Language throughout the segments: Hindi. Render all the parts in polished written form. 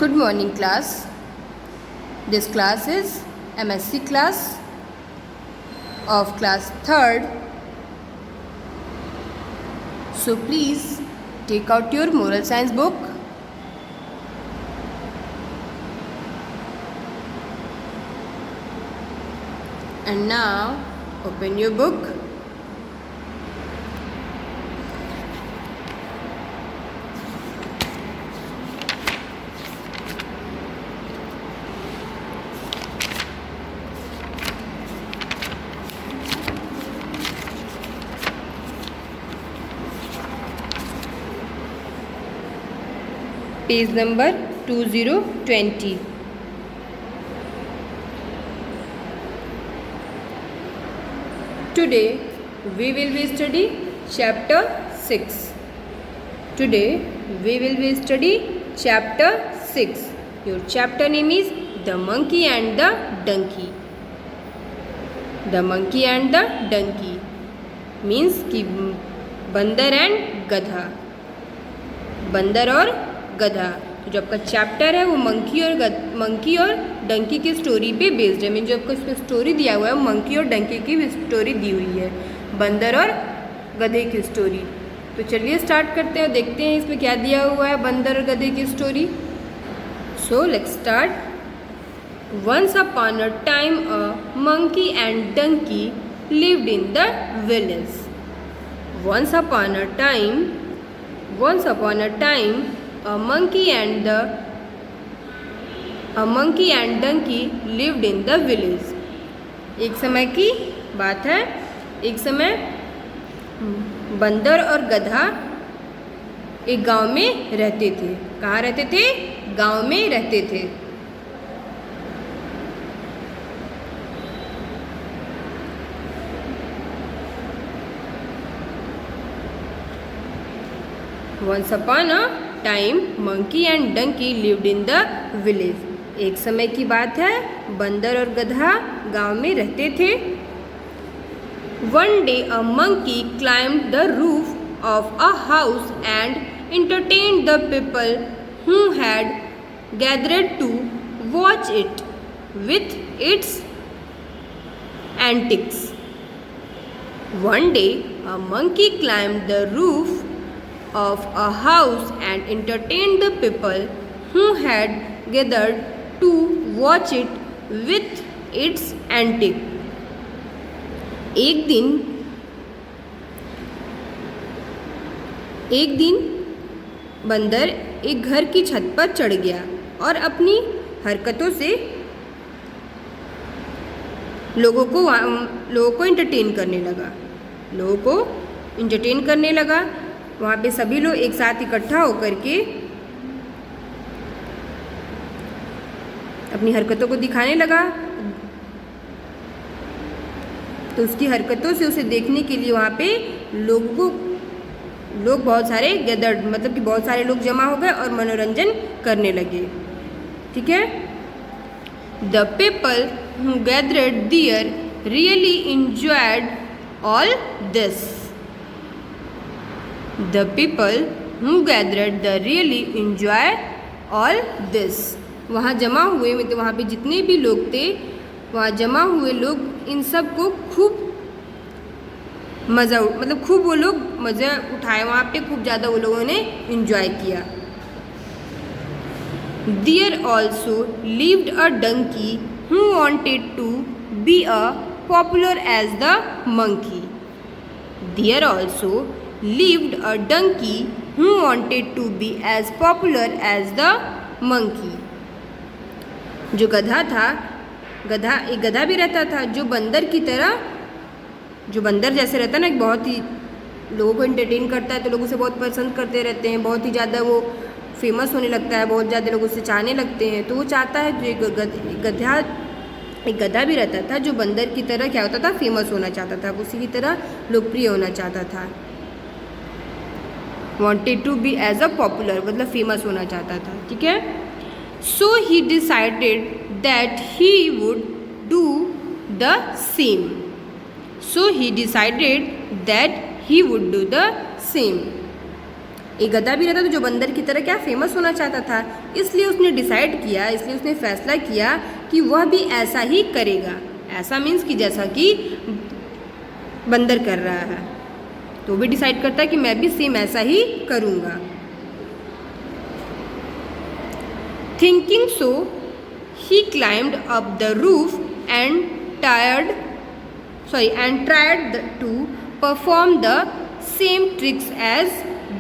Good morning class. This class is MSc class of class 3rd. So please take out your moral science book and now open your book. Page number 2020. Today we will be study chapter 6. Today we will be study chapter 6. Your chapter name is The Monkey and the Donkey. The Monkey and the Donkey means कि बंदर एंड गधा, बंदर और गधा। तो जो आपका चैप्टर है वो मंकी और डंकी की स्टोरी पे बेस्ड है। मीन जो आपको इसमें स्टोरी दिया हुआ है वो मंकी और डंकी की स्टोरी दी हुई है, बंदर और गधे की स्टोरी। तो चलिए स्टार्ट करते हैं, देखते हैं इसमें क्या दिया हुआ है बंदर और गधे की story. So let's start. Once upon a time a monkey and donkey lived in the village. Once upon a time, a monkey and donkey lived in the village. एक समय की बात है, एक समय बंदर और गधा एक गांव में रहते थे। कहाँ रहते थे? गांव में रहते थे। Once upon a time, monkey and donkey lived in the village. एक समय की बात है, बंदर और गधा गांव में रहते थे। One day, a monkey climbed the roof of a house and entertained the people who had gathered to watch it with its antics. One day, a monkey climbed the roof of a house and entertained the people who had gathered to watch it with its antics. एक दिन बंदर एक घर की छत पर चढ़ गया और अपनी हरकतों से लोगों को एंटरटेन करने लगा। वहाँ पे सभी लोग एक साथ इकट्ठा होकर के अपनी हरकतों को दिखाने लगा। तो उसकी हरकतों से उसे देखने के लिए वहाँ पे लोग बहुत सारे गैदर्ड, मतलब कि बहुत सारे लोग जमा हो गए और मनोरंजन करने लगे। ठीक है। The people who gathered there really enjoyed all this. The people who gathered the really enjoy all this. वहाँ जमा हुए, मतलब वहाँ पे जितने भी लोग थे, वहाँ जमा हुए लोग इन सब को खूब वो लोग मज़ा उठाए। वहाँ पे खूब ज़्यादा वो लोगों ने इंजॉय किया। There also lived a donkey who wanted to be as popular as the monkey. There also lived a donkey who wanted to be as popular as the monkey. जो एक गधा भी रहता था जो बंदर जैसे रहता है ना, बहुत ही लोगों को एंटरटेन करता है, तो लोग उसे बहुत पसंद करते रहते हैं, बहुत ही ज़्यादा वो फेमस होने लगता है, बहुत ज़्यादा लोग उसे चाहने लगते हैं। तो वो चाहता है, एक गधा भी रहता था जो बंदर की तरह क्या होता था, फेमस होना चाहता था, उसी की तरह लोकप्रिय होना चाहता था। wanted to be as a popular मतलब फेमस होना चाहता था। ठीक है। So he decided that he would do the same. एक गधा भी रहता तो जो बंदर की तरह क्या फेमस होना चाहता था, इसलिए उसने डिसाइड किया, इसलिए उसने फैसला किया कि वह भी ऐसा ही करेगा। ऐसा मीन्स कि जैसा कि बंदर कर रहा है, तो भी डिसाइड करता है कि मैं भी सेम ऐसा ही करूँगा। Thinking so he climbed up the roof and tried to perform the same tricks as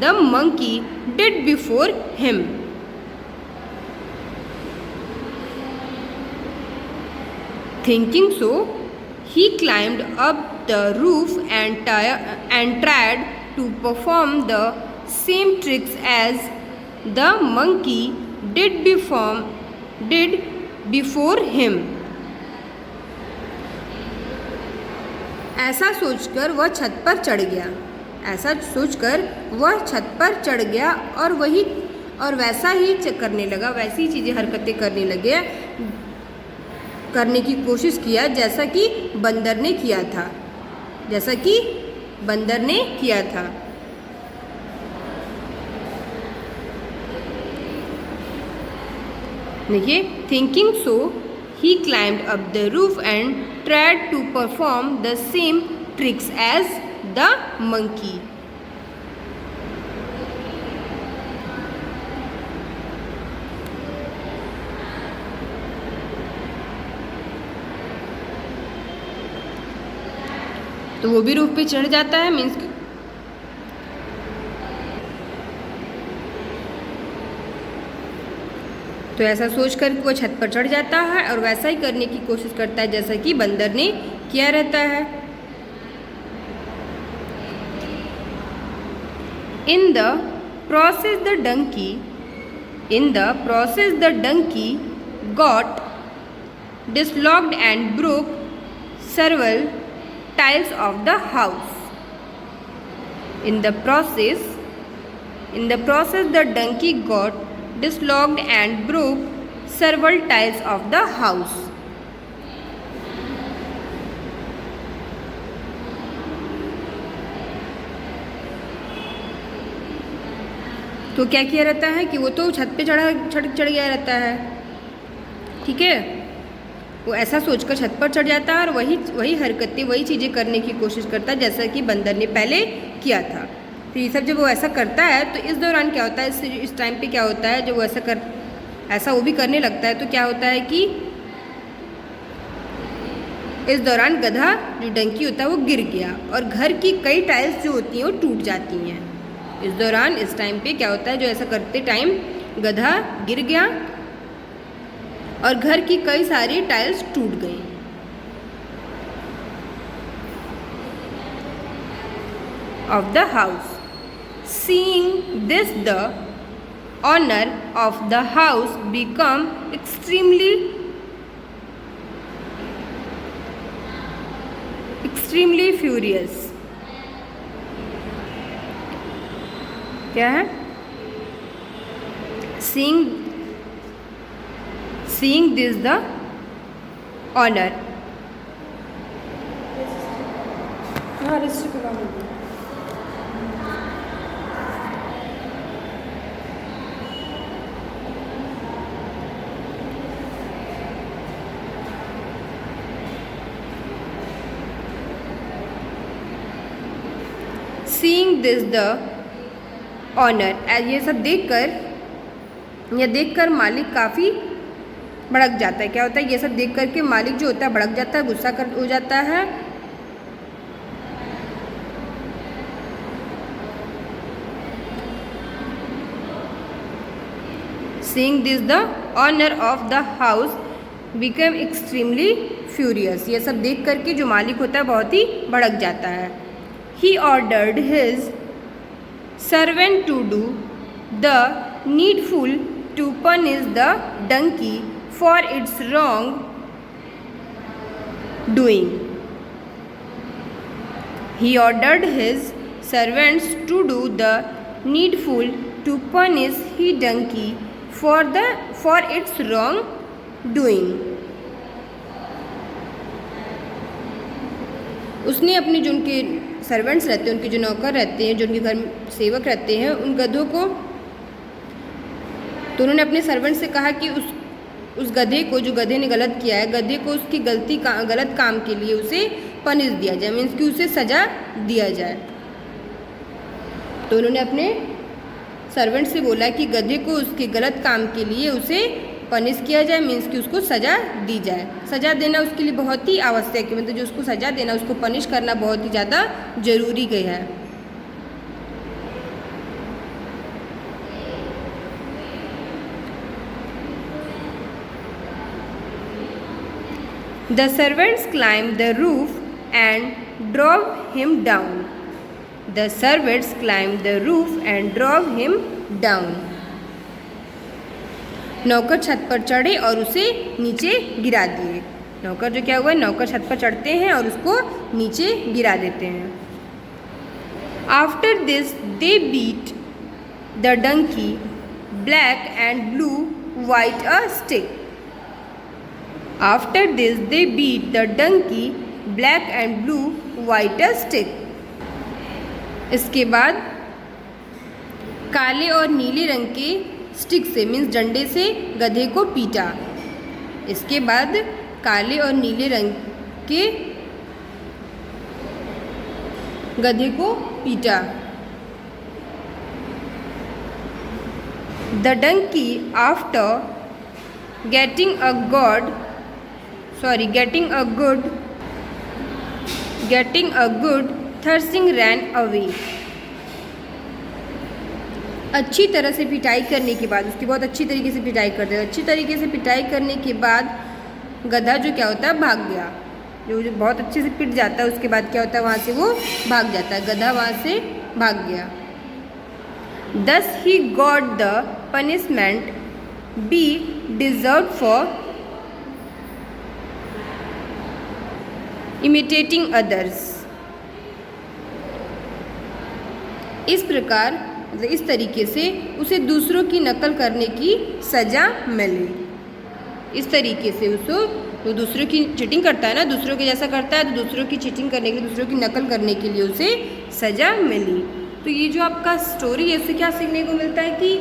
the monkey did before him. Thinking so, he climbed up the roof and tried to perform the same tricks as the monkey did before him. ऐसा सोचकर वह छत पर चढ़ गया। ऐसा सोचकर वह छत पर चढ़ गया और वैसा ही करने लगा, वैसी चीज़ें हरकतें करने की कोशिश किया जैसा कि बंदर ने किया था। देखिए, thinking so he climbed up the roof and tried to perform the same tricks as the monkey. तो वो भी रूफ पे चढ़ जाता है, मीन्स तो ऐसा सोचकर वो छत पर चढ़ जाता है और वैसा ही करने की कोशिश करता है जैसा कि बंदर ने किया रहता है। In the process the donkey got dislodged and broke several tiles of the house. In the process the donkey got dislodged and broke several tiles of the house. तो क्या किया रहता है कि वो तो छत पे चढ़ गया रहता है, ठीक है। वो ऐसा सोचकर छत पर चढ़ जाता है और वही हरकतें, वही चीज़ें करने की कोशिश करता है जैसा कि बंदर ने पहले किया था। तो ये सब जब वो ऐसा करता है तो इस दौरान क्या होता है, इस टाइम पे क्या होता है, जब वो ऐसा वो भी करने लगता है तो क्या होता है कि इस दौरान गधा जो डंकी होता है वो गिर गया और घर की कई टाइल्स जो होती हैं वो टूट जाती हैं। इस टाइम पे क्या होता है, जो ऐसा करते टाइम गधा गिर गया और घर की कई सारी टाइल्स टूट गई। Of the house. Seeing this, the owner of the house became extremely furious. क्या है? Seeing this, the owner. Seeing this, the owner, ये सब देखकर मालिक काफ़ी भड़क जाता है। क्या होता है, ये सब देख कर के मालिक जो होता है भड़क जाता है, गुस्सा हो जाता है। Seeing this, the owner of the house became extremely furious. ये सब देख कर के जो मालिक होता है बहुत ही भड़क जाता है। He ordered his servant to do the needful to punish the donkey for its wrong doing. He ordered his servants to do the needful to punish the donkey for its wrong doing. उसने अपने जो उनके सर्वेंट्स रहते हैं, उनके जो नौकर रहते हैं, जो उनके घर में सेवक रहते हैं, उन गधों को, तो उन्होंने अपने सर्वेंट से कहा कि उस गधे को, जो गधे ने गलत किया है, गधे को उसकी गलत काम के लिए उसे पनिश दिया जाए, मीन्स कि उसे सज़ा दिया जाए। तो उन्होंने अपने सर्वेंट से बोला कि गधे को उसके गलत काम के लिए उसे पनिश किया जाए, मीन्स कि उसको सज़ा दी जाए। सज़ा देना उसके लिए बहुत ही आवश्यक है, मतलब जो उसको सज़ा देना, उसको पनिश करना बहुत ही ज़्यादा जरूरी गया है। The servants climbed the roof and drove him down. The servants climbed the roof and drove him down. नौकर छत पर चढ़े और उसे नीचे गिरा दिए। नौकर जो क्या हुआ, नौकर छत पर चढ़ते हैं और उसको नीचे गिरा देते हैं। After this they beat the donkey, black and blue, white a stick. After this they beat the donkey, black and blue, white a stick. इसके बाद काले और नीले रंग के स्टिक से, मीन्स डंडे से गधे को पीटा। इसके बाद काले और नीले रंग के गधे को पीटा। The donkey, after getting a good thrashing, ran away. अच्छी तरह से पिटाई करने के बाद, उसकी बहुत अच्छी तरीके से पिटाई कर दिया। अच्छी तरीके से पिटाई करने के बाद गधा जो क्या होता है, भाग गया। जो बहुत अच्छे से पिट जाता है, उसके बाद क्या होता है, वहाँ से वो भाग जाता है। गधा वहाँ से भाग गया। Thus he got the punishment be deserved for imitating others. इस प्रकार, मतलब इस तरीके से उसे दूसरों की नकल करने की सज़ा मिली। इस तरीके से उसको, वो दूसरों की चीटिंग करता है ना, दूसरों के जैसा करता है, तो दूसरों की चीटिंग करने के लिए, दूसरों की नकल करने के लिए उसे सज़ा मिली। तो ये जो आपका स्टोरी है, इससे क्या सीखने को मिलता है कि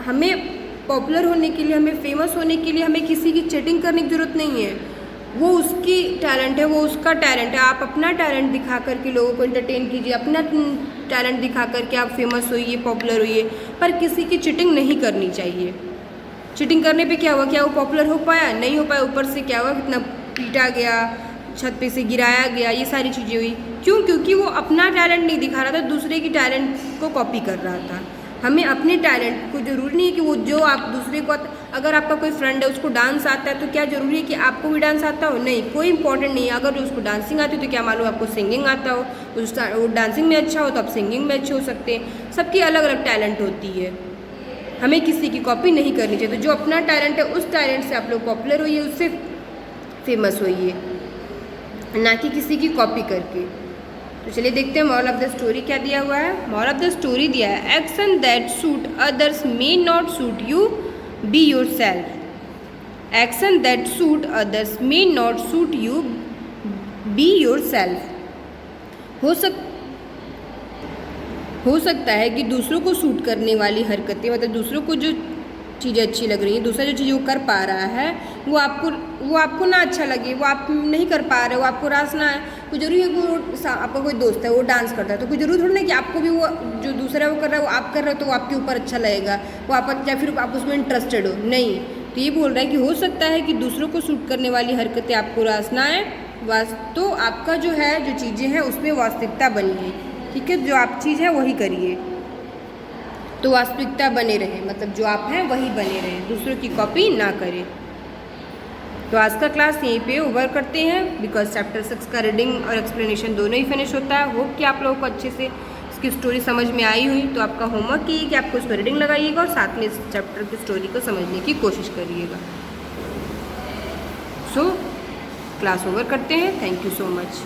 हमें पॉपुलर होने के लिए, हमें फेमस होने के लिए हमें किसी की चीटिंग करने की ज़रूरत नहीं है। वो उसकी टैलेंट है, वो उसका टैलेंट है। आप अपना टैलेंट दिखा करके लोगों को एंटरटेन कीजिए, अपना टैलेंट दिखा करके आप फेमस होइए, पॉपुलर होइए, पर किसी की चीटिंग नहीं करनी चाहिए। चीटिंग करने पे क्या हुआ, क्या वो पॉपुलर हो पाया? नहीं हो पाया। ऊपर से क्या हुआ, कितना पीटा गया, छत पे से गिराया गया, ये सारी चीज़ें हुई। क्यों? क्योंकि वो अपना टैलेंट नहीं दिखा रहा था, दूसरे की टैलेंट को कॉपी कर रहा था। हमें अपने टैलेंट को, ज़रूरी नहीं है कि वो जो आप दूसरे को, अगर आपका कोई फ्रेंड है उसको डांस आता है तो क्या ज़रूरी है कि आपको भी डांस आता हो? नहीं, कोई इंपॉर्टेंट नहीं है। अगर उसको डांसिंग आती हो तो क्या मालूम आपको सिंगिंग आता हो, वो डांसिंग में अच्छा हो तो आप सिंगिंग में अच्छे हो सकते हैं। सबकी अलग अलग टैलेंट होती है, हमें किसी की कॉपी नहीं करनी चाहिए। तो जो अपना टैलेंट है, उस टैलेंट से आप लोग पॉपुलर होइए, उससे फेमस होइए, ना कि किसी की कॉपी करके। तो चलिए देखते हैं मॉरल ऑफ द स्टोरी क्या दिया हुआ है। मॉरल ऑफ द स्टोरी दिया है, action that suit others may not suit you, be your self. Action that suit others may not suit you, be your self. हो सकता है कि दूसरों को सूट करने वाली हरकतें, मतलब दूसरों को जो चीज़ें अच्छी लग रही हैं, दूसरा जो चीज़ वो कर पा रहा है, वो आपको ना अच्छा लगे, वो आप नहीं कर पा रहे हो, आपको रास ना है। कोई जरूरी है कि वो आपका कोई दोस्त है वो डांस करता है, तो कोई जरूरी थोड़ी ना कि आपको भी वो जो दूसरा वो कर रहा है वो आप कर रहे हो तो वो आपके ऊपर अच्छा लगेगा, वो आप, या फिर आप उसमें इंटरेस्टेड हो। नहीं, तो ये बोल रहा है कि हो सकता है कि दूसरों को सूट करने वाली हरकतें आपको रास ना आए, तो आपका जो है, जो चीज़ें हैं उसमें वास्तविकता बनिए। ठीक है, जो आप चीज़ है वही करिए, तो वास्तविकता बने रहे, मतलब जो आप हैं वही बने रहे, दूसरों की कॉपी ना करें। तो आज का क्लास यहीं पे ओवर करते हैं, बिकॉज चैप्टर 6 का रीडिंग और एक्सप्लेनेशन दोनों ही फिनिश होता है। होप कि आप लोगों को अच्छे से इसकी स्टोरी समझ में आई हुई। तो आपका होमवर्क ये है कि आपको इसमें रीडिंग लगाइएगा और साथ में इस चैप्टर की स्टोरी को समझने की कोशिश करिएगा। सो क्लास ओवर करते हैं। Thank you so much.